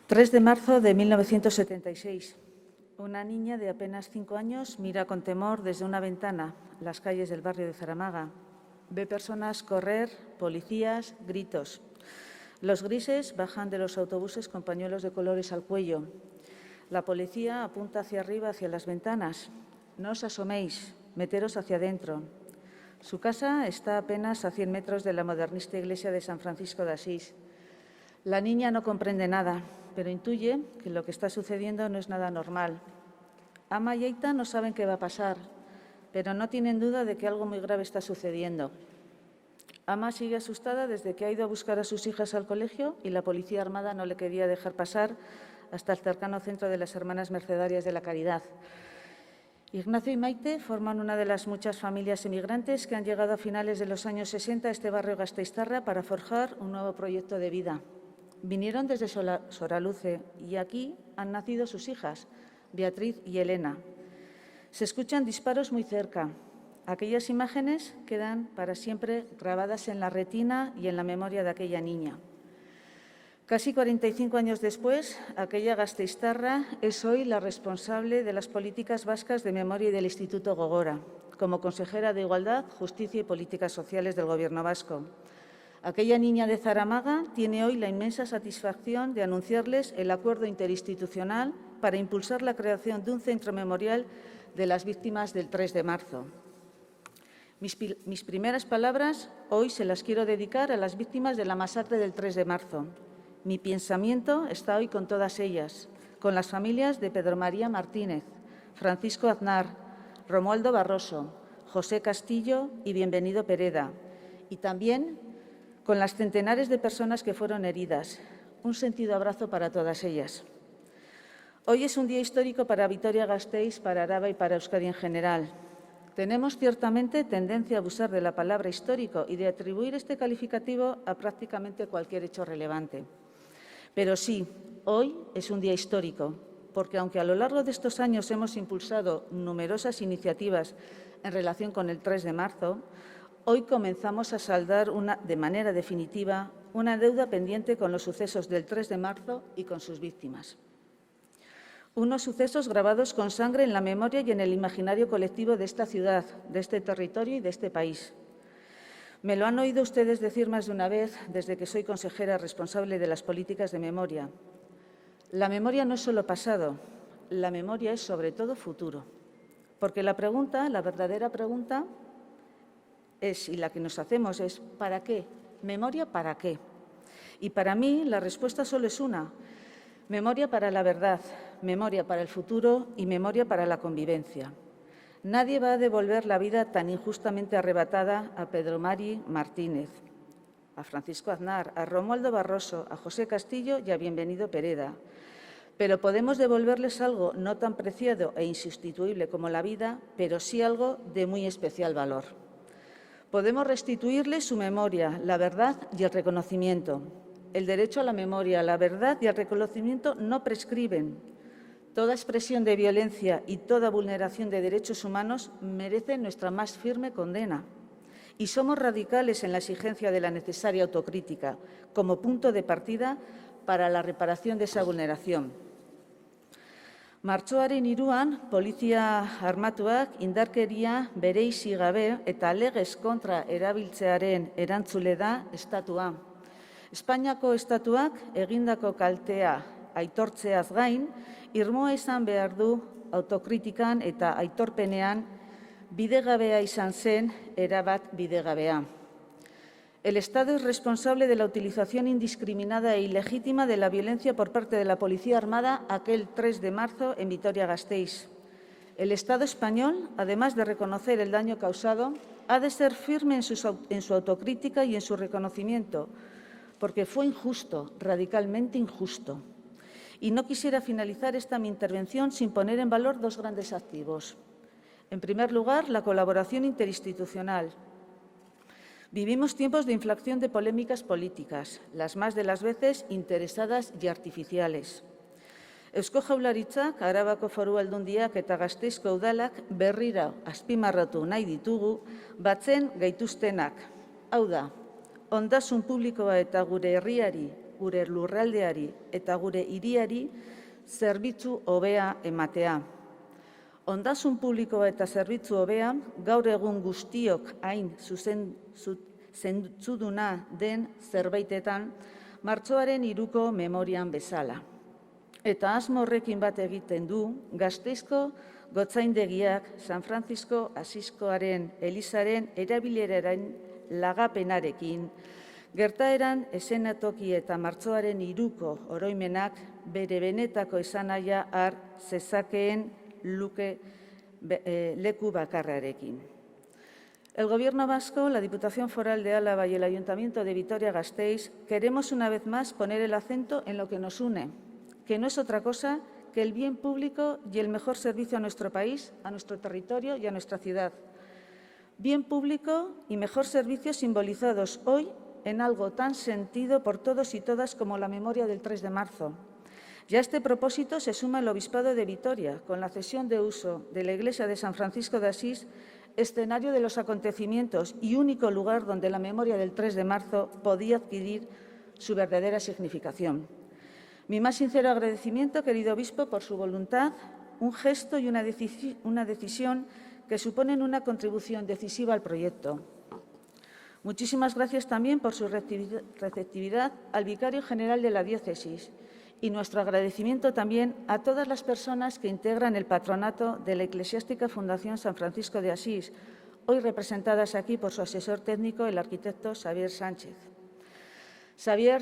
3 de marzo de 1976. Una niña de apenas 5 años mira con temor desde una ventana las calles del barrio de Zaramaga. Ve personas correr, policías, gritos. Los grises bajan de los autobuses con pañuelos de colores al cuello. La policía apunta hacia arriba, hacia las ventanas. No os asoméis, meteros hacia adentro. Su casa está apenas a 100 metros de la modernista iglesia de San Francisco de Asís. La niña no comprende nada, pero intuye que lo que está sucediendo no es nada normal. Ama y Aita no saben qué va a pasar, pero no tienen duda de que algo muy grave está sucediendo. Ama sigue asustada desde que ha ido a buscar a sus hijas al colegio y la policía armada no le quería dejar pasar hasta el cercano centro de las Hermanas Mercedarias de la Caridad. Ignacio y Maite forman una de las muchas familias emigrantes que han llegado a finales de los años 60 a este barrio gasteiztarra para forjar un nuevo proyecto de vida. Vinieron desde Soraluce y aquí han nacido sus hijas, Beatriz y Elena. Se escuchan disparos muy cerca. Aquellas imágenes quedan para siempre grabadas en la retina y en la memoria de aquella niña. Casi 45 años después, aquella gasteiztarra es hoy la responsable de las políticas vascas de memoria y del Instituto Gogora, como consejera de Igualdad, Justicia y Políticas Sociales del Gobierno vasco. Aquella niña de Zaramaga tiene hoy la inmensa satisfacción de anunciarles el acuerdo interinstitucional para impulsar la creación de un centro memorial de las víctimas del 3 de marzo. Mis primeras palabras hoy se las quiero dedicar a las víctimas de la masacre del 3 de marzo. Mi pensamiento está hoy con todas ellas, con las familias de Pedro María Martínez, Francisco Aznar, Romualdo Barroso, José Castillo y Bienvenido Pereda, y también con las centenares de personas que fueron heridas. Un sentido abrazo para todas ellas. Hoy es un día histórico para Vitoria-Gasteiz, para Araba y para Euskadi en general. Tenemos ciertamente tendencia a abusar de la palabra histórico y de atribuir este calificativo a prácticamente cualquier hecho relevante. Pero sí, hoy es un día histórico, porque aunque a lo largo de estos años hemos impulsado numerosas iniciativas en relación con el 3 de marzo, hoy comenzamos a saldar de manera definitiva una deuda pendiente con los sucesos del 3 de marzo y con sus víctimas. Unos sucesos grabados con sangre en la memoria y en el imaginario colectivo de esta ciudad, de este territorio y de este país. Me lo han oído ustedes decir más de una vez desde que soy consejera responsable de las políticas de memoria. La memoria no es solo pasado, la memoria es sobre todo futuro. Porque la verdadera pregunta es, y la que nos hacemos es, ¿para qué? ¿Memoria para qué? Y para mí la respuesta solo es una: memoria para la verdad, memoria para el futuro y memoria para la convivencia. Nadie va a devolver la vida tan injustamente arrebatada a Pedro Mari Martínez, a Francisco Aznar, a Romualdo Barroso, a José Castillo y a Bienvenido Pereda. Pero podemos devolverles algo no tan preciado e insustituible como la vida, pero sí algo de muy especial valor. Podemos restituirles su memoria, la verdad y el reconocimiento. El derecho a la memoria, la verdad y el reconocimiento no prescriben. Toda expresión de violencia y toda vulneración de derechos humanos merece nuestra más firme condena. Y somos radicales en la exigencia de la necesaria autocrítica como punto de partida para la reparación de esa vulneración. Martxoaren 3 polizia armatuak indarkeria bereizi gabe eta legez kontra erabiltzearen erantzule da estatua. Espainiako estatuak egindako kaltea aitortzeaz gain, irmoa izan behar du autokritikan eta aitorpenean bidegabea izan zen erabat bidegabea. El Estado es responsable de la utilización indiscriminada e ilegítima de la violencia por parte de la Policía Armada aquel 3 de marzo en Vitoria-Gasteiz. El Estado español, además de reconocer el daño causado, ha de ser firme en su autocrítica y en su reconocimiento, porque fue injusto, radicalmente injusto. Y no quisiera finalizar esta mi intervención sin poner en valor dos grandes activos. En primer lugar, la colaboración interinstitucional. Vivimos tiempos de inflación de polémicas políticas, las más de las veces interesadas y artificiales. Eusko Jaurlaritzak, Arabako Foru Aldundiak eta Gasteizko Udalak berriro azpimarratu nahi ditugu batzen gaituztenak. Hau da, ondasun publikoa eta gure herriari gure lurraldeari eta gure hiriari zerbitzu hobea ematea. Ondasun publikoa eta zerbitzu hobea gaur egun guztiok hain zentzuduna den zerbaitetan martxoaren 3ko memorian bezala. Eta asmo horrekin bat egiten du Gasteizko gotzaindegiak San Francisco Asiskoaren elizaren erabileraren lagapenarekin, gertaeran eszenatoki eta martxoaren 3ko oroimenak bere benetako esanahia har zezakeen leku bakarrarekin. El Gobierno vasco, la Diputación Foral de Álava y el Ayuntamiento de Vitoria-Gasteiz queremos una vez más poner el acento en lo que nos une, que no es otra cosa que el bien público y el mejor servicio a nuestro país, a nuestro territorio y a nuestra ciudad. Bien público y mejor servicio simbolizados hoy en algo tan sentido por todos y todas como la memoria del 3 de marzo. Y a este propósito se suma el Obispado de Vitoria, con la cesión de uso de la Iglesia de San Francisco de Asís, escenario de los acontecimientos y único lugar donde la memoria del 3 de marzo podía adquirir su verdadera significación. Mi más sincero agradecimiento, querido obispo, por su voluntad, un gesto y una decisión que suponen una contribución decisiva al proyecto. Muchísimas gracias también por su receptividad al vicario general de la diócesis y nuestro agradecimiento también a todas las personas que integran el patronato de la Eclesiástica Fundación San Francisco de Asís, hoy representadas aquí por su asesor técnico, el arquitecto Xavier Sánchez. Xavier,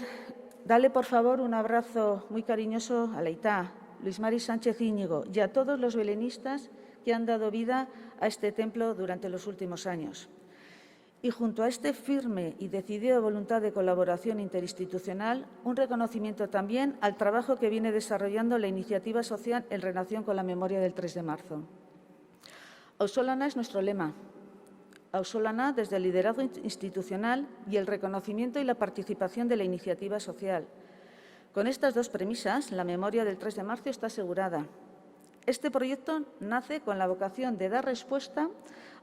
dale por favor un abrazo muy cariñoso a Leitá, Luis Mari Sánchez Íñigo y a todos los belenistas que han dado vida a este templo durante los últimos años. Y junto a esta firme y decidida voluntad de colaboración interinstitucional, un reconocimiento también al trabajo que viene desarrollando la iniciativa social en relación con la memoria del 3 de marzo. Auzolana es nuestro lema. Auzolana desde el liderazgo institucional y el reconocimiento y la participación de la iniciativa social. Con estas dos premisas, la memoria del 3 de marzo está asegurada. Este proyecto nace con la vocación de dar respuesta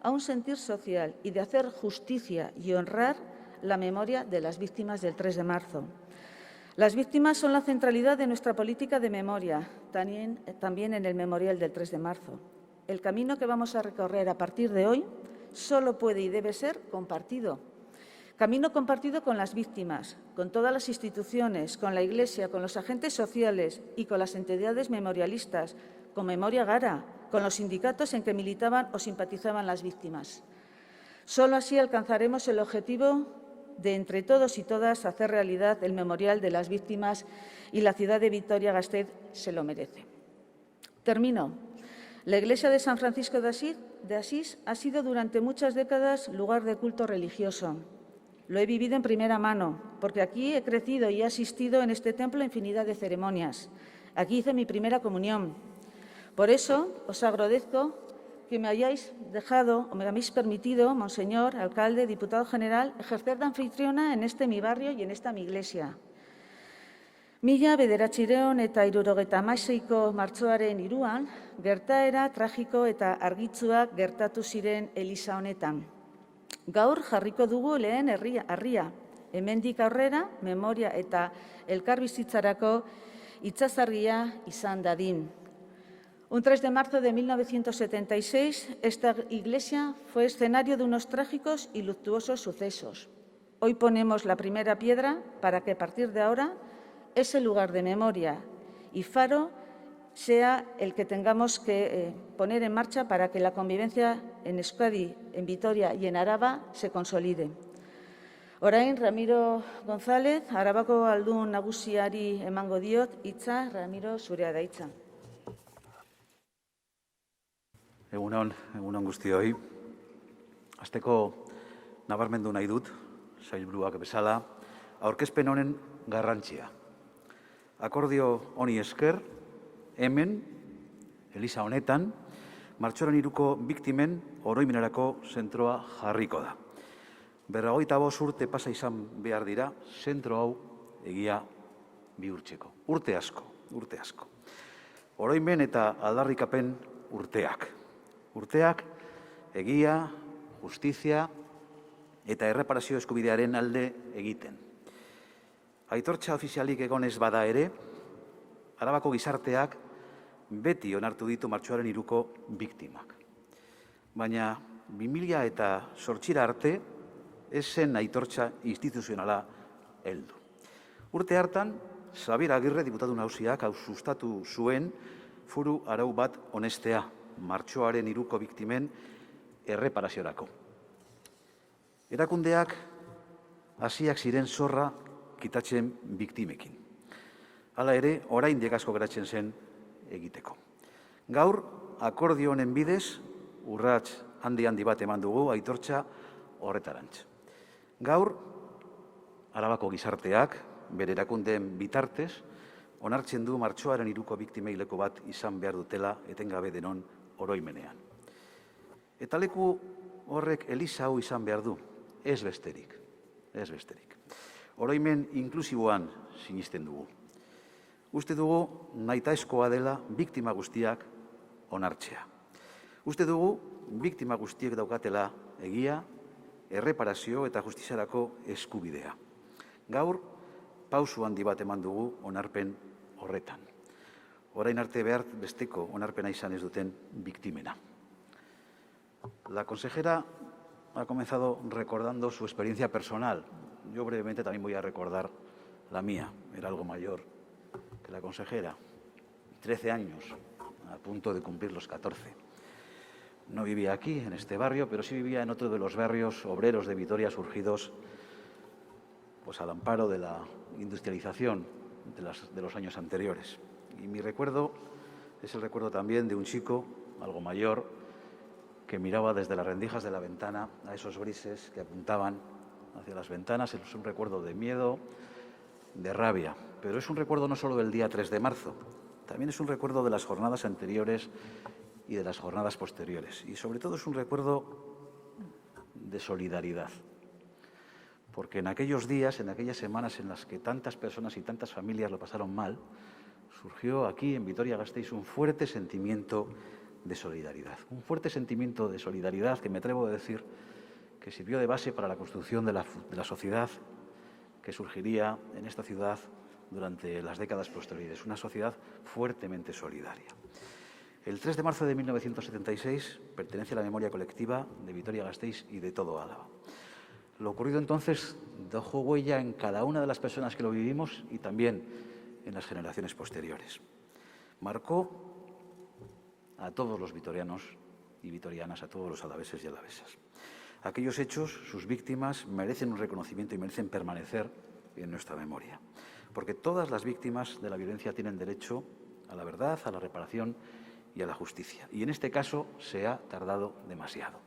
a un sentir social y de hacer justicia y honrar la memoria de las víctimas del 3 de marzo. Las víctimas son la centralidad de nuestra política de memoria, también en el memorial del 3 de marzo. El camino que vamos a recorrer a partir de hoy solo puede y debe ser compartido. Camino compartido con las víctimas, con todas las instituciones, con la Iglesia, con los agentes sociales y con las entidades memorialistas, con Memoria Gara, con los sindicatos en que militaban o simpatizaban las víctimas. Solo así alcanzaremos el objetivo de, entre todos y todas, hacer realidad el memorial de las víctimas y la ciudad de Vitoria-Gasteiz se lo merece. Termino. La Iglesia de San Francisco de Asís ha sido durante muchas décadas lugar de culto religioso. Lo he vivido en primera mano, porque aquí he crecido y he asistido en este templo a infinidad de ceremonias. Aquí hice mi primera comunión. Por eso os agradezco que me hayáis dejado o me habéis permitido, monseñor, alcalde, diputado general, ejercer de anfitriona en este mi barrio y en esta mi iglesia. 1976ko martxoaren 3an, gertaera tragiko eta argitsuak gertatu ziren eliza honetan. Gaur jarriko dugu lehen harria, hemendik aurrera memoria eta elkarbizitzarako itsasargia izan dadin. Un 3 de marzo de 1976, esta iglesia fue escenario de unos trágicos y luctuosos sucesos. Hoy ponemos la primera piedra para que a partir de ahora ese lugar de memoria y faro sea el que tengamos que poner en marcha para que la convivencia en Euskadi, en Vitoria y en Araba se consolide. Orain, Ramiro González, Arabako Aldun Nagusiari emango diot hitza. Ramiro, zurea da hitza. Egunon guztioi. Hasteko nabarmendu nahi dut, sailburuak bezala, aurkezpen honen garrantzia. Akordio honi esker, hemen, eliza honetan, martxoaren 3ko biktimen oroimenerako zentroa jarriko da. 55 urte pasa izan behar dira, zentro hau egia bihurtzeko. Urte asko. Oroimen eta aldarrikapen urteak. Urteak egia, justizia eta erreparazio eskubidearen alde egiten. Aitortza ofizialik egon ez bada ere, Arabako gizarteak beti onartu ditu martxoaren 3ko biktimak. Baina 2008 arte ez zen aitortza instituzionala heldu. Urte hartan, Xabier Agirre diputatu nagusiak sustatu zuen foru arau bat onestea martxoaren 3ko biktimen erreparaziorako. Erakundeak hasiak ziren zorra kitatzen biktimekin. Hala ere, oraindik asko geratzen zen egiteko. Gaur, akordio honen bidez, urrats handi bat eman dugu aitortza horretarantz. Gaur, Arabako gizarteak, bere erakundeen bitartez, onartzen du martxoaren 3ko biktimei leku bat izan behar dutela etengabe denon oroimenean. Eta leku horrek eliza hau izan behar du, ez besterik. Oroimen inklusiboan sinisten dugu. Uste dugu nahitaezkoa dela biktima guztiak onartzea. Uste dugu biktima guztiek daukatela egia, erreparazio eta justiziarako eskubidea. Gaur, pausu handi bat eman dugu onarpen horretan. Orain arte behar besteko onarpena izan ez duten biktimena. La consejera ha comenzado recordando su experiencia personal. Yo brevemente también voy a recordar la mía. Era algo mayor que la consejera. 13 años, a punto de cumplir los 14. No vivía aquí, en este barrio, pero sí vivía en otro de los barrios obreros de Vitoria surgidos pues, al amparo de la industrialización de los años anteriores. Y mi recuerdo es el recuerdo también de un chico, algo mayor, que miraba desde las rendijas de la ventana a esos grises que apuntaban hacia las ventanas. Es un recuerdo de miedo, de rabia, pero es un recuerdo no solo del día 3 de marzo, también es un recuerdo de las jornadas anteriores y de las jornadas posteriores. Y sobre todo es un recuerdo de solidaridad, porque en aquellos días, en aquellas semanas en las que tantas personas y tantas familias lo pasaron mal, surgió aquí en Vitoria-Gasteiz un fuerte sentimiento de solidaridad. Un fuerte sentimiento de solidaridad que me atrevo a decir que sirvió de base para la construcción de la sociedad que surgiría en esta ciudad durante las décadas posteriores. Una sociedad fuertemente solidaria. El 3 de marzo de 1976 pertenece a la memoria colectiva de Vitoria-Gasteiz y de todo Álava. Lo ocurrido entonces dejó huella en cada una de las personas que lo vivimos y también en las generaciones posteriores. Marcó a todos los vitorianos y vitorianas, a todos los alaveses y alavesas. Aquellos hechos, sus víctimas, merecen un reconocimiento y merecen permanecer en nuestra memoria. Porque todas las víctimas de la violencia tienen derecho a la verdad, a la reparación y a la justicia. Y en este caso se ha tardado demasiado.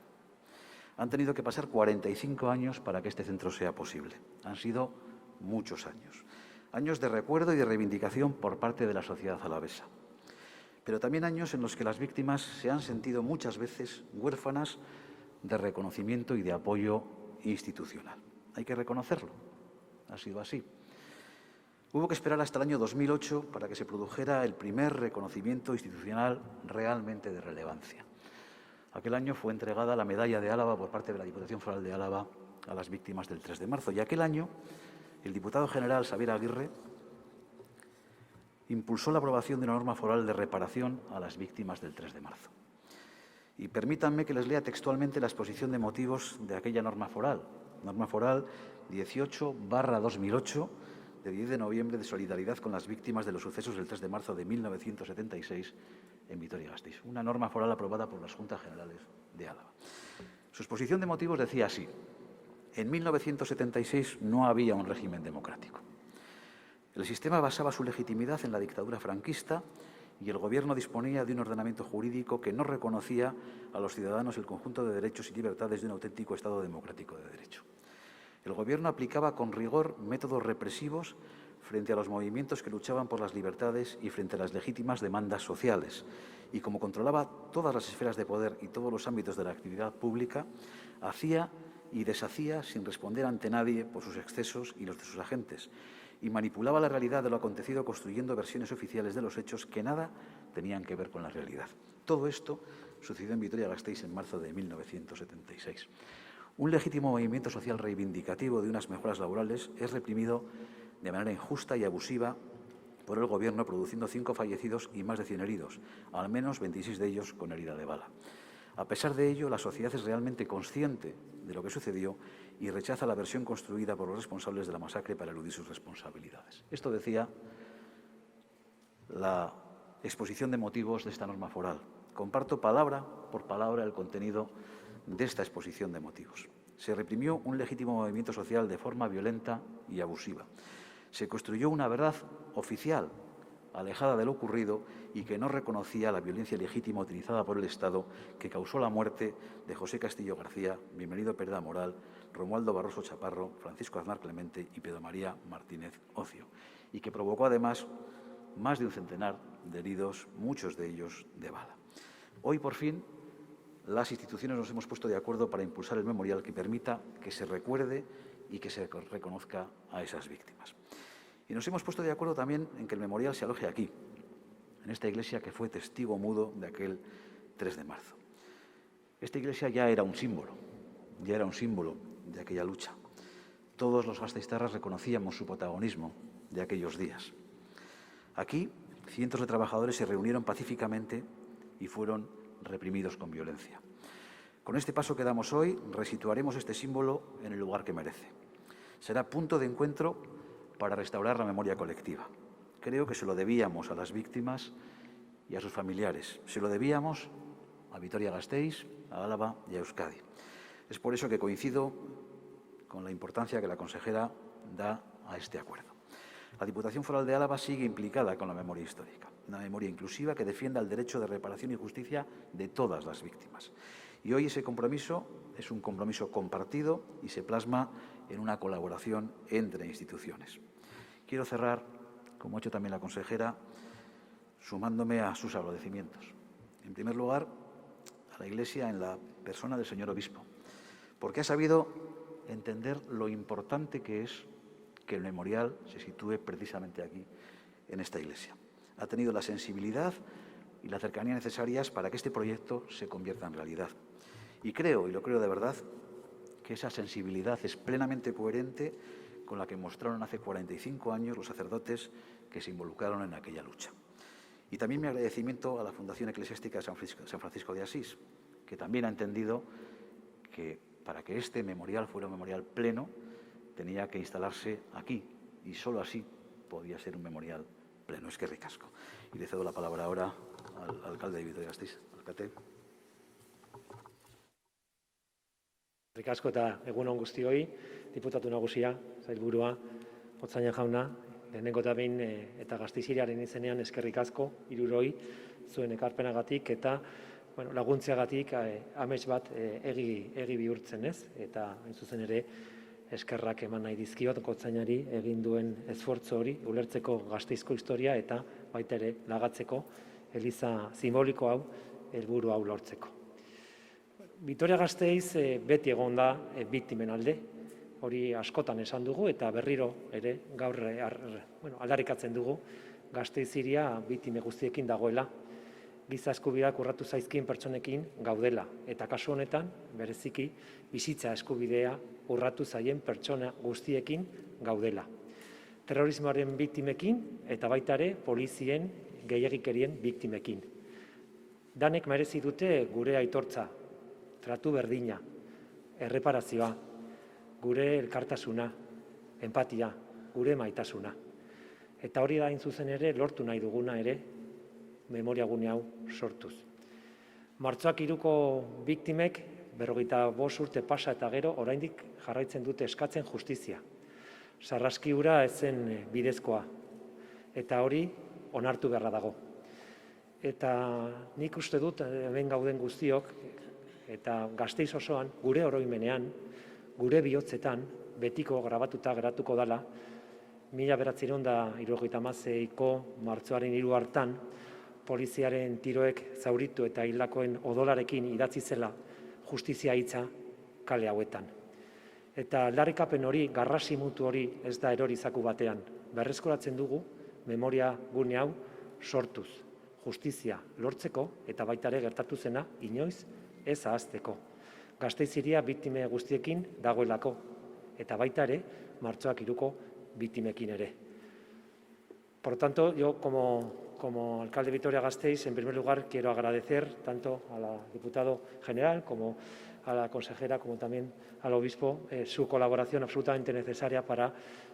Han tenido que pasar 45 años para que este centro sea posible. Han sido muchos años. Años de recuerdo y de reivindicación por parte de la sociedad alavesa. Pero también años en los que las víctimas se han sentido muchas veces huérfanas de reconocimiento y de apoyo institucional. Hay que reconocerlo. Ha sido así. Hubo que esperar hasta el año 2008 para que se produjera el primer reconocimiento institucional realmente de relevancia. Aquel año fue entregada la Medalla de Álava por parte de la Diputación Foral de Álava a las víctimas del 3 de marzo. Y aquel año el diputado general Xabier Agirre impulsó la aprobación de una norma foral de reparación a las víctimas del 3 de marzo. Y permítanme que les lea textualmente la exposición de motivos de aquella norma foral 18/2008, de 10 de noviembre, de solidaridad con las víctimas de los sucesos del 3 de marzo de 1976 en Vitoria-Gasteiz. Una norma foral aprobada por las Juntas Generales de Álava. Su exposición de motivos decía así: en 1976 no había un régimen democrático. El sistema basaba su legitimidad en la dictadura franquista y el Gobierno disponía de un ordenamiento jurídico que no reconocía a los ciudadanos el conjunto de derechos y libertades de un auténtico Estado democrático de derecho. El Gobierno aplicaba con rigor métodos represivos frente a los movimientos que luchaban por las libertades y frente a las legítimas demandas sociales. Y como controlaba todas las esferas de poder y todos los ámbitos de la actividad pública, hacía y deshacía sin responder ante nadie por sus excesos y los de sus agentes, y manipulaba la realidad de lo acontecido construyendo versiones oficiales de los hechos que nada tenían que ver con la realidad. Todo esto sucedió en Vitoria-Gasteiz en marzo de 1976. Un legítimo movimiento social reivindicativo de unas mejoras laborales es reprimido de manera injusta y abusiva por el Gobierno, produciendo 5 fallecidos y más de 100 heridos, al menos 26 de ellos con herida de bala. A pesar de ello, la sociedad es realmente consciente de lo que sucedió y rechaza la versión construida por los responsables de la masacre para eludir sus responsabilidades. Esto decía la exposición de motivos de esta norma foral. Comparto palabra por palabra el contenido de esta exposición de motivos. Se reprimió un legítimo movimiento social de forma violenta y abusiva. Se construyó una verdad oficial, alejada de lo ocurrido y que no reconocía la violencia legítima utilizada por el Estado que causó la muerte de José Castillo García, Bienvenido Pereda Moral, Romualdo Barroso Chaparro, Francisco Aznar Clemente y Pedro María Martínez Ocio, y que provocó además más de un centenar de heridos, muchos de ellos de bala. Hoy, por fin, las instituciones nos hemos puesto de acuerdo para impulsar el memorial que permita que se recuerde y que se reconozca a esas víctimas. Y nos hemos puesto de acuerdo también en que el memorial se aloje aquí, en esta iglesia que fue testigo mudo de aquel 3 de marzo. Esta iglesia ya era un símbolo de aquella lucha. Todos los gasteiztarras reconocíamos su protagonismo de aquellos días. Aquí, cientos de trabajadores se reunieron pacíficamente y fueron reprimidos con violencia. Con este paso que damos hoy, resituaremos este símbolo en el lugar que merece. Será punto de encuentro para restaurar la memoria colectiva. Creo que se lo debíamos a las víctimas y a sus familiares. Se lo debíamos a Vitoria-Gasteiz, a Álava y a Euskadi. Es por eso que coincido con la importancia que la consejera da a este acuerdo. La Diputación Foral de Álava sigue implicada con la memoria histórica, una memoria inclusiva que defienda el derecho de reparación y justicia de todas las víctimas. Y hoy ese compromiso es un compromiso compartido y se plasma en una colaboración entre instituciones. Quiero cerrar, como ha hecho también la consejera, sumándome a sus agradecimientos. En primer lugar, a la Iglesia en la persona del señor obispo, porque ha sabido entender lo importante que es que el memorial se sitúe precisamente aquí, en esta iglesia. Ha tenido la sensibilidad y la cercanía necesarias para que este proyecto se convierta en realidad. Y creo, y lo creo de verdad, que esa sensibilidad es plenamente coherente con la que mostraron hace 45 años los sacerdotes que se involucraron en aquella lucha. Y también mi agradecimiento a la Fundación Eclesiástica de San Francisco de Asís, que también ha entendido que para que este memorial fuera un memorial pleno, tenía que instalarse aquí, y solo así podía ser un memorial pleno. Es que ricasco. Y le cedo la palabra ahora al alcalde de Vitoria-Gasteiz, alkate. Ricasco eta egun on guztioi, diputatu nagusia, sailburua, Otzaina jauna, lehenengo eta behin eta Gasteiziriaren izenean eskerrik asko, hiruroi, zuen ekarpenagatik eta laguntziagatik amets bat egi bihurtzen ez, eta hain zuzen ere eskerrak eman nahi dizkiot Otzainari egin duen esfortzu hori, ulertzeko Gasteizko historia eta baita ere lagatzeko eliza simboliko hau, helburu hau lortzeko. Vitoria-Gasteiz beti egon da biktimen alde, hori askotan esan dugu eta berriro ere gaur aldarrikatzen dugu Gasteiziria biktime guztiekin dagoela, giza eskubideak urratu zaizkien pertsonekin gaudela eta kasu honetan bereziki bizitza eskubidea urratu zaien pertsona guztiekin gaudela. Terrorismoaren biktimekin eta baita ere polizien gehiegikerien biktimekin. Danek merezi dute gure aitortza, tratu berdina, erreparazioa, gure elkartasuna, empatia, gure maitasuna. Eta hori da hain zuzen ere lortu nahi duguna ere memoria gune hau sortuz. Martxoak 3ko biktimek 45 urte pasa eta gero oraindik jarraitzen dute eskatzen justizia. Sarraski hura ez zen bidezkoa eta hori onartu beharra dago. Eta nik uste dut hemen gauden guztiok eta Gasteiz osoan, gure oroimenean, gure bihotzetan, betiko grabatuta geratuko dela, 1976ko martxoaren 3 hartan, poliziaren tiroek zauritu eta hildakoen odolarekin idatzi zela justizia hitza kale hauetan. Eta aldarrikapen hori, garrasi mutu hori ez da erori zaku batean. Berreskuratzen dugu memoria gune hau sortuz, justizia lortzeko eta baita ere gertatu zena inoiz ez ahazteko. Gasteiziria biktime guztiekin dagoelako eta baita ere martxoak 3ko biktimekin ere. Por lo tanto, yo como alcalde de Vitoria-Gasteiz, en primer lugar, quiero agradecer tanto al diputado general como a la consejera, como también al obispo, su colaboración absolutamente necesaria para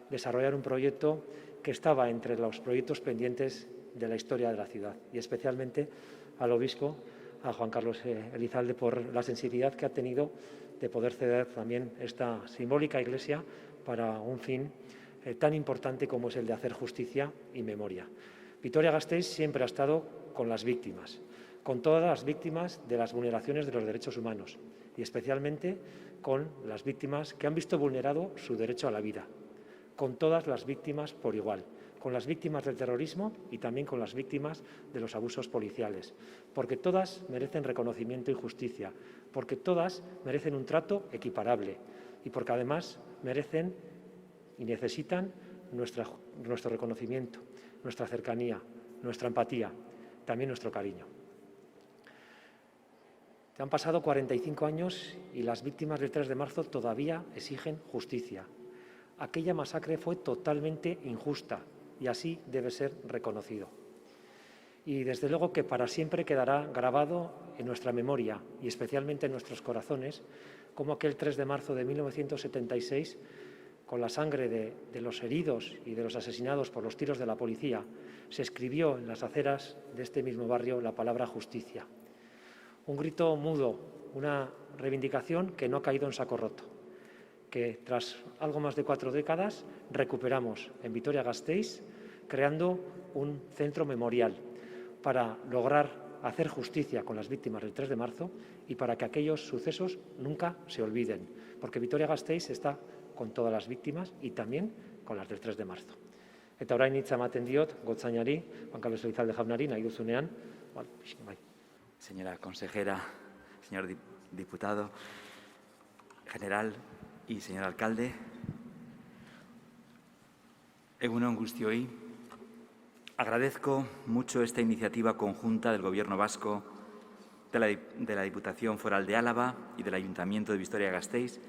desarrollar un proyecto que estaba entre los proyectos pendientes de la historia de la ciudad, y especialmente al obispo, a Juan Carlos Elizalde, por la sensibilidad que ha tenido de poder ceder también esta simbólica iglesia para un fin tan importante como es el de hacer justicia y memoria. Vitoria-Gasteiz siempre ha estado con las víctimas, con todas las víctimas de las vulneraciones de los derechos humanos y especialmente con las víctimas que han visto vulnerado su derecho a la vida, con todas las víctimas por igual, con las víctimas del terrorismo y también con las víctimas de los abusos policiales, porque todas merecen reconocimiento y justicia, porque todas merecen un trato equiparable y porque además merecen y necesitan nuestro reconocimiento, nuestra cercanía, nuestra empatía, también nuestro cariño. Han pasado 45 años y las víctimas del 3 de marzo todavía exigen justicia. Aquella masacre fue totalmente injusta y así debe ser reconocido. Y desde luego que para siempre quedará grabado en nuestra memoria y especialmente en nuestros corazones como aquel 3 de marzo de 1976, con la sangre de los heridos y de los asesinados por los tiros de la policía, se escribió en las aceras de este mismo barrio la palabra justicia. Un grito mudo, una reivindicación que no ha caído en saco roto, que tras algo más de 4 décadas recuperamos en Vitoria-Gasteiz, creando un centro memorial para lograr hacer justicia con las víctimas del 3 de marzo y para que aquellos sucesos nunca se olviden, porque Vitoria-Gasteiz está con todas las víctimas y también con las del 3 de marzo. Eta orain hitza ematen diot, gotzainari, Juan Carlos Elizalde jaunari, nahi duzunean. Señora consejera, señor diputado general y señor alcalde, egun on guztioi, agradezco mucho esta iniciativa conjunta del Gobierno vasco, de la Diputación Foral de Álava y del Ayuntamiento de Vitoria-Gasteiz,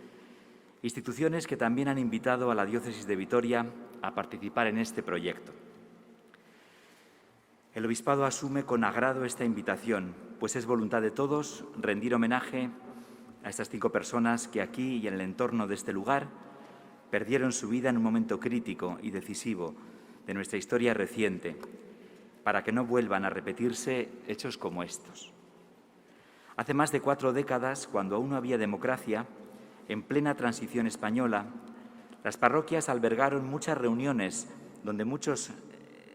instituciones que también han invitado a la Diócesis de Vitoria a participar en este proyecto. El Obispado asume con agrado esta invitación, pues es voluntad de todos rendir homenaje a estas 5 personas que aquí y en el entorno de este lugar perdieron su vida en un momento crítico y decisivo de nuestra historia reciente, para que no vuelvan a repetirse hechos como estos. Hace más de 4 décadas, cuando aún no había democracia, en plena transición española, las parroquias albergaron muchas reuniones donde muchos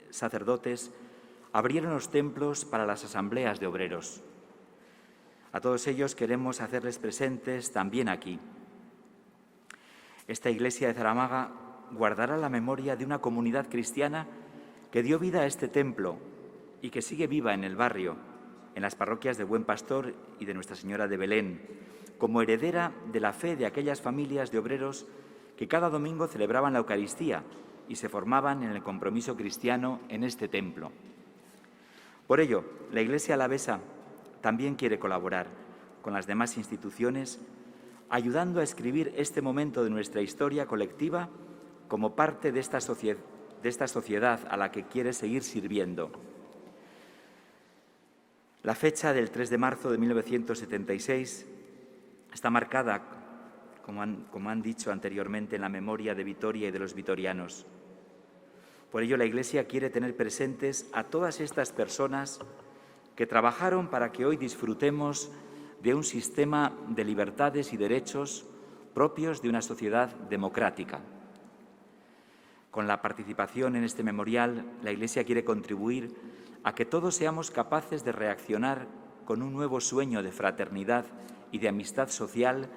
sacerdotes abrieron los templos para las asambleas de obreros. A todos ellos queremos hacerles presentes también aquí. Esta iglesia de Zaramaga guardará la memoria de una comunidad cristiana que dio vida a este templo y que sigue viva en el barrio, en las parroquias de Buen Pastor y de Nuestra Señora de Belén, como heredera de la fe de aquellas familias de obreros que cada domingo celebraban la Eucaristía y se formaban en el compromiso cristiano en este templo. Por ello, la Iglesia alavesa también quiere colaborar con las demás instituciones, ayudando a escribir este momento de nuestra historia colectiva como parte de esta sociedad a la que quiere seguir sirviendo. La fecha del 3 de marzo de 1976 está marcada, como han dicho anteriormente, en la memoria de Vitoria y de los vitorianos. Por ello, la Iglesia quiere tener presentes a todas estas personas que trabajaron para que hoy disfrutemos de un sistema de libertades y derechos propios de una sociedad democrática. Con la participación en este memorial, la Iglesia quiere contribuir a que todos seamos capaces de reaccionar con un nuevo sueño de fraternidad y de amistad social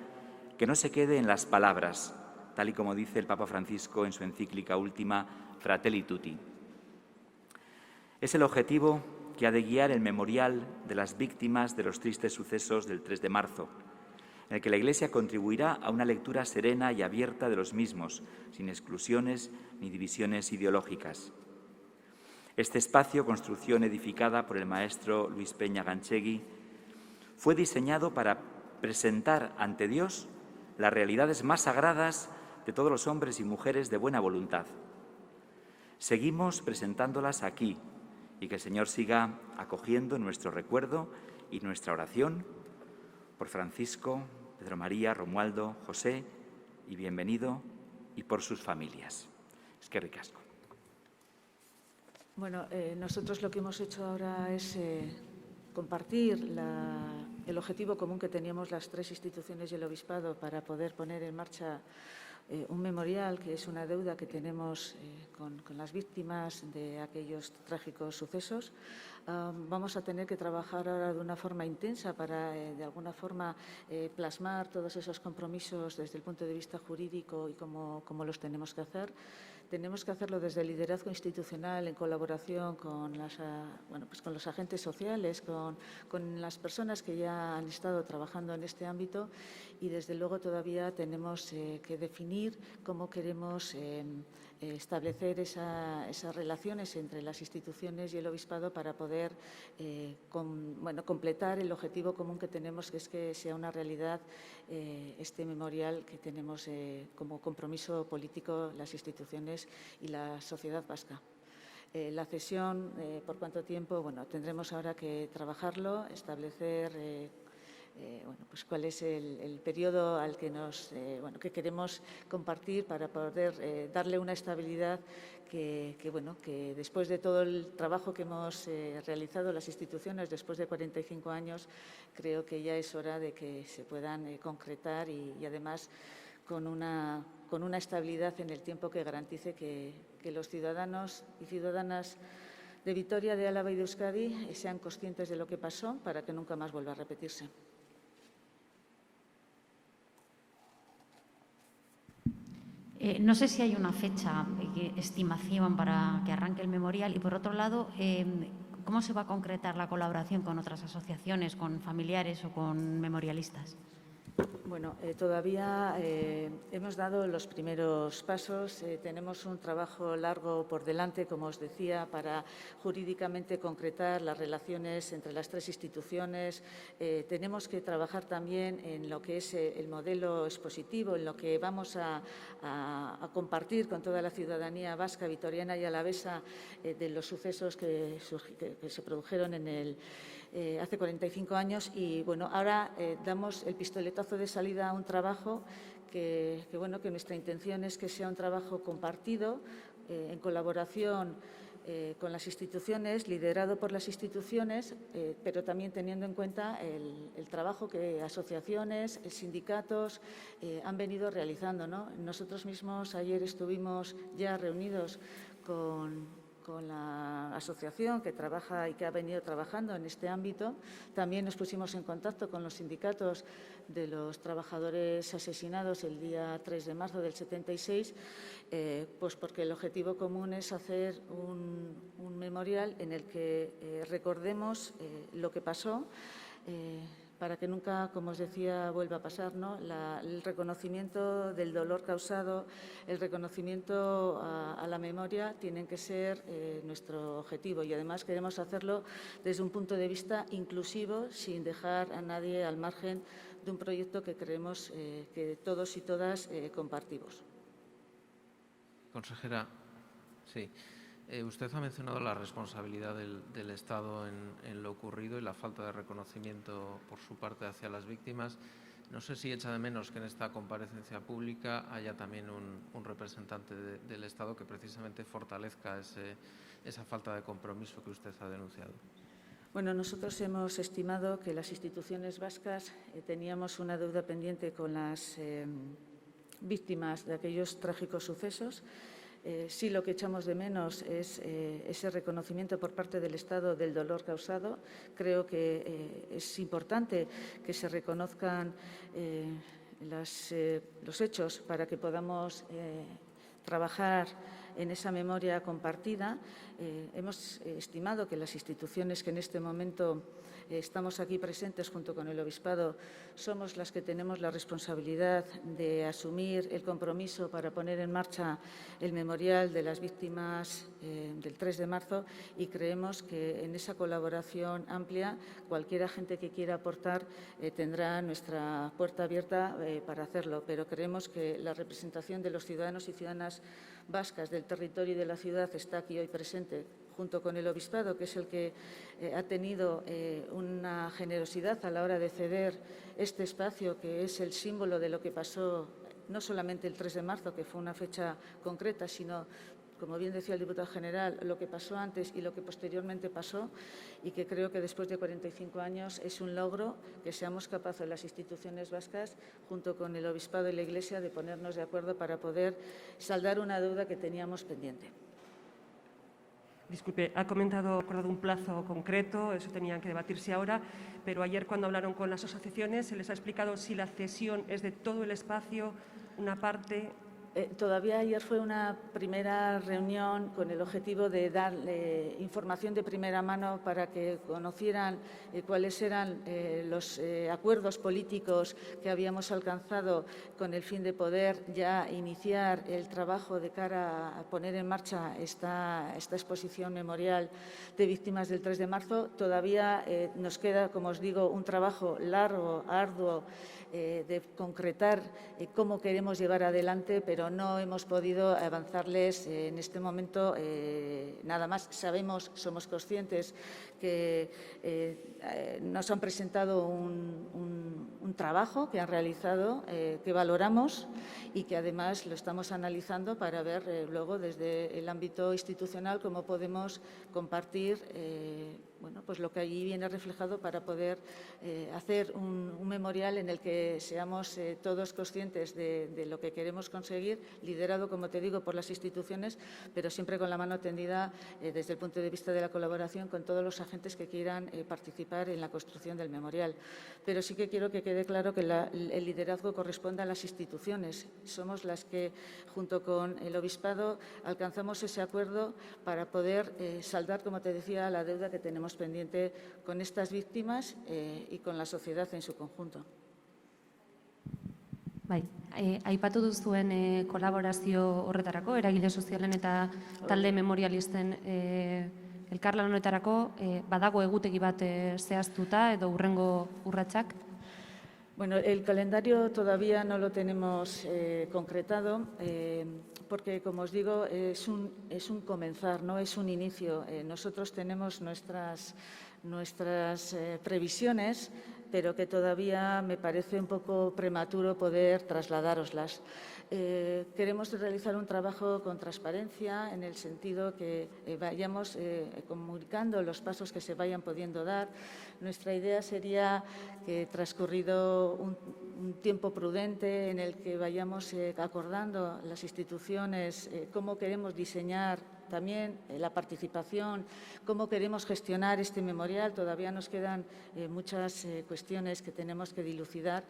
que no se quede en las palabras, tal y como dice el Papa Francisco en su encíclica última, Fratelli Tutti. Es el objetivo que ha de guiar el memorial de las víctimas de los tristes sucesos del 3 de marzo, en el que la Iglesia contribuirá a una lectura serena y abierta de los mismos, sin exclusiones ni divisiones ideológicas. Este espacio, construcción edificada por el maestro Luis Peña Ganchegui, fue diseñado para presentar ante Dios las realidades más sagradas de todos los hombres y mujeres de buena voluntad, Seguimos presentándolas aquí y que el Señor siga acogiendo nuestro recuerdo y nuestra oración por Francisco, Pedro María, Romualdo, José y bienvenido, y por sus familias. Eskerrik asko. Bueno, nosotros lo que hemos hecho ahora es compartir el objetivo común que teníamos las tres instituciones y el Obispado para poder poner en marcha un memorial, que es una deuda que tenemos con las víctimas de aquellos trágicos sucesos. Vamos a tener que trabajar ahora de una forma intensa para, de alguna forma, plasmar todos esos compromisos desde el punto de vista jurídico y cómo los tenemos que hacer. Tenemos que hacerlo desde el liderazgo institucional en colaboración con con los agentes sociales, con las personas que ya han estado trabajando en este ámbito y, desde luego, todavía tenemos que definir cómo queremos establecer esas relaciones entre las instituciones y el Obispado para poder completar el objetivo común que tenemos, que es que sea una realidad este memorial que tenemos como compromiso político las instituciones y la sociedad vasca. La cesión, ¿por cuánto tiempo? Bueno, tendremos ahora que trabajarlo, establecer pues cuál es el periodo al que que queremos compartir para poder darle una estabilidad que después de todo el trabajo que hemos realizado las instituciones, después de 45 años, creo que ya es hora de que se puedan concretar y además con una estabilidad en el tiempo que garantice que los ciudadanos y ciudadanas de Vitoria, de Álava y de Euskadi sean conscientes de lo que pasó para que nunca más vuelva a repetirse. No sé si hay una fecha, estimación para que arranque el memorial y, por otro lado, ¿cómo se va a concretar la colaboración con otras asociaciones, con familiares o con memorialistas? Bueno, todavía hemos dado los primeros pasos. Tenemos un trabajo largo por delante, como os decía, para jurídicamente concretar las relaciones entre las tres instituciones. Tenemos que trabajar también en lo que es el modelo expositivo, en lo que vamos a compartir con toda la ciudadanía vasca, vitoriana y alavesa de los sucesos que se produjeron hace 45 años y, bueno, ahora damos el pistoletazo de salida a un trabajo que nuestra intención es que sea un trabajo compartido en colaboración con las instituciones, liderado por las instituciones, pero también teniendo en cuenta el trabajo que asociaciones, sindicatos han venido realizando, ¿no? Nosotros mismos ayer estuvimos ya reunidos con la asociación que trabaja y que ha venido trabajando en este ámbito. También nos pusimos en contacto con los sindicatos de los trabajadores asesinados el día 3 de marzo del 76, pues porque el objetivo común es hacer un memorial en el que recordemos lo que pasó, para que nunca, como os decía, vuelva a pasar, ¿no? El reconocimiento del dolor causado, el reconocimiento a la memoria tienen que ser nuestro objetivo y, además, queremos hacerlo desde un punto de vista inclusivo, sin dejar a nadie al margen de un proyecto que creemos que todos y todas compartimos. Consejera, sí. Usted ha mencionado la responsabilidad del Estado en lo ocurrido y la falta de reconocimiento por su parte hacia las víctimas. No sé si echa de menos que en esta comparecencia pública haya también un representante del Estado que precisamente fortalezca esa falta de compromiso que usted ha denunciado. Bueno, nosotros hemos estimado que las instituciones vascas teníamos una deuda pendiente con las víctimas de aquellos trágicos sucesos. Sí, lo que echamos de menos es ese reconocimiento por parte del Estado del dolor causado. Creo que es importante que se reconozcan los hechos para que podamos trabajar en esa memoria compartida. Hemos estimado que las instituciones que en este momento estamos aquí presentes junto con el Obispado, somos las que tenemos la responsabilidad de asumir el compromiso para poner en marcha el memorial de las víctimas del 3 de marzo y creemos que en esa colaboración amplia cualquier agente que quiera aportar tendrá nuestra puerta abierta para hacerlo, pero creemos que la representación de los ciudadanos y ciudadanas vascas del territorio y de la ciudad está aquí hoy presente, junto con el Obispado, que es el que ha tenido una generosidad a la hora de ceder este espacio, que es el símbolo de lo que pasó no solamente el 3 de marzo, que fue una fecha concreta, sino, como bien decía el diputado general, lo que pasó antes y lo que posteriormente pasó, y que creo que después de 45 años es un logro que seamos capaces las instituciones vascas, junto con el Obispado y la Iglesia, de ponernos de acuerdo para poder saldar una deuda que teníamos pendiente. Disculpe, ha acordado un plazo concreto, eso tenía que debatirse ahora, pero ayer cuando hablaron con las asociaciones se les ha explicado si la cesión es de todo el espacio, una parte. Todavía ayer fue una primera reunión con el objetivo de dar información de primera mano para que conocieran cuáles eran los acuerdos políticos que habíamos alcanzado con el fin de poder ya iniciar el trabajo de cara a poner en marcha esta exposición memorial de víctimas del 3 de marzo. Todavía nos queda, como os digo, un trabajo largo, arduo, de concretar cómo queremos llevar adelante, pero no hemos podido avanzarles en este momento nada más. Sabemos, somos conscientes que nos han presentado un trabajo que han realizado, que valoramos y que además lo estamos analizando para ver luego desde el ámbito institucional cómo podemos compartir bueno, pues lo que allí viene reflejado para poder hacer un memorial en el que seamos todos conscientes de lo que queremos conseguir, liderado, como te digo, por las instituciones, pero siempre con la mano tendida desde el punto de vista de la colaboración con todos los agentes que quieran participar en la construcción del memorial. Pero sí que quiero que quede claro que el liderazgo corresponde a las instituciones. Somos las que, junto con el Obispado, alcanzamos ese acuerdo para poder saldar, como te decía, la deuda que tenemos pendiente con estas víctimas y con la sociedad en su conjunto. Bai, aipatu duzuen kolaborazio horretarako, eragile sozialen eta talde memorialisten elkarlan honetarako, badago egutegi bat zehaztuta edo hurrengo urratsak? Bueno, el calendario todavía no lo tenemos concretado porque, como os digo, es un comenzar, no es un inicio. Nosotros tenemos nuestras previsiones, pero que todavía me parece un poco prematuro poder trasladároslas. Queremos realizar un trabajo con transparencia en el sentido que vayamos comunicando los pasos que se vayan pudiendo dar. Nuestra idea sería que, transcurrido un tiempo prudente en el que vayamos acordando las instituciones cómo queremos diseñar también la participación, cómo queremos gestionar este memorial. Todavía nos quedan muchas cuestiones que tenemos que dilucidar,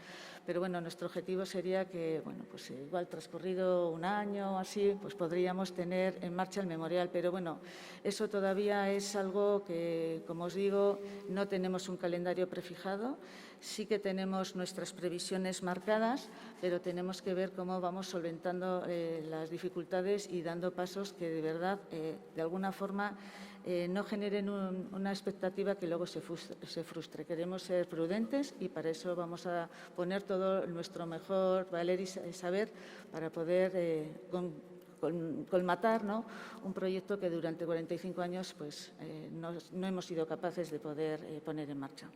pero bueno, nuestro objetivo sería que, bueno, pues igual transcurrido un año o así, pues podríamos tener en marcha el memorial. Pero bueno, eso todavía es algo que, como os digo, no tenemos un calendario prefijado. Sí que tenemos nuestras previsiones marcadas, pero tenemos que ver cómo vamos solventando las dificultades y dando pasos que de verdad, de alguna forma, no generen una expectativa que luego se frustre. Queremos ser prudentes y para eso vamos a poner todo nuestro mejor valer y saber para poder colmatar, ¿no?, un proyecto que durante 45 años pues, no hemos sido capaces de poder poner en marcha.